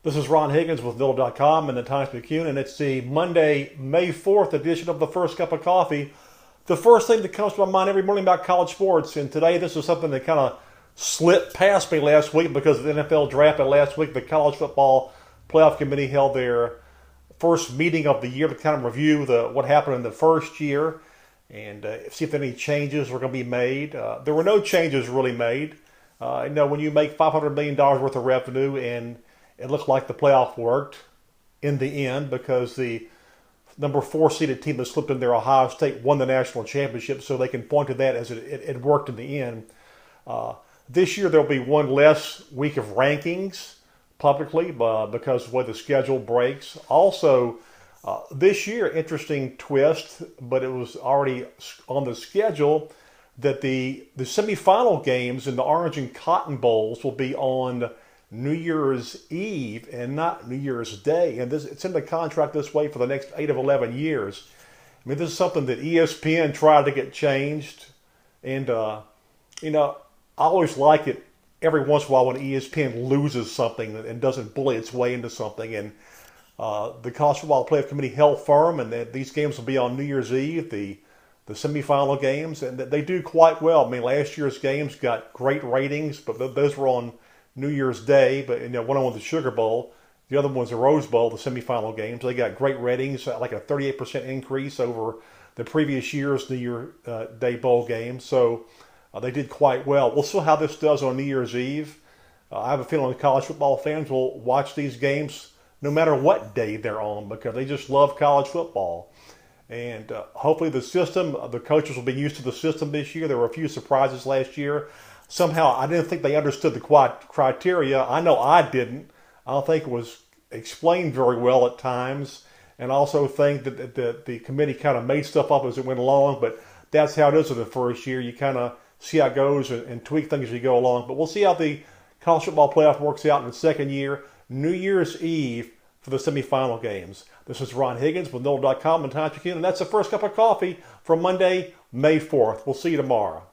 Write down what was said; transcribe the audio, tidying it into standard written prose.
This is Ron Higgins with NOLA.com and the Times-Picayune, and it's the Monday, May 4th edition of the First Cup of Coffee. The first thing that comes to my mind every morning about college sports, and today this is something that kind of slipped past me last week because of the NFL draft. And last week, the College Football Playoff Committee held their first meeting of the year to kind of review what happened in the first year and see if any changes were going to be made. There were no changes really made. When you make $500 million worth of revenue, and it looked like the playoff worked in the end because the number 4 seeded team that slipped in there, Ohio State, won the national championship, so they can point to that as it worked in the end. This year there'll be one less week of rankings publicly because of the way the schedule breaks. Also, this year, interesting twist, but it was already on the schedule that the semifinal games in the Orange and Cotton Bowls will be on New Year's Eve and not New Year's Day. And it's in the contract this way for the next 8 of 11 years. I mean, this is something that ESPN tried to get changed. And, I always like it every once in a while when ESPN loses something and doesn't bully its way into something. And the College Football Playoff Committee held firm, and that these games will be on New Year's Eve, the semifinal games. And they do quite well. I mean, last year's games got great ratings, but those were on New Year's Day, but one of them was the Sugar Bowl, the other one was the Rose Bowl, the semifinal games. They got great ratings, like a 38% increase over the previous year's New Year's Day bowl game. So they did quite well. We'll see how this does on New Year's Eve. I have a feeling college football fans will watch these games no matter what day they're on because they just love college football. And hopefully the coaches will be used to the system this year. There were a few surprises last year. Somehow, I didn't think they understood the criteria. I know I didn't. I don't think it was explained very well at times. And I also think that the committee kind of made stuff up as it went along. But that's how it is in the first year. You kind of see how it goes and tweak things as you go along. But we'll see how the college football playoff works out in the second year. New Year's Eve for the semifinal games. This is Ron Higgins with NOLA.com and Times-Picayune. And that's the First Cup of Coffee for Monday, May 4th. We'll see you tomorrow.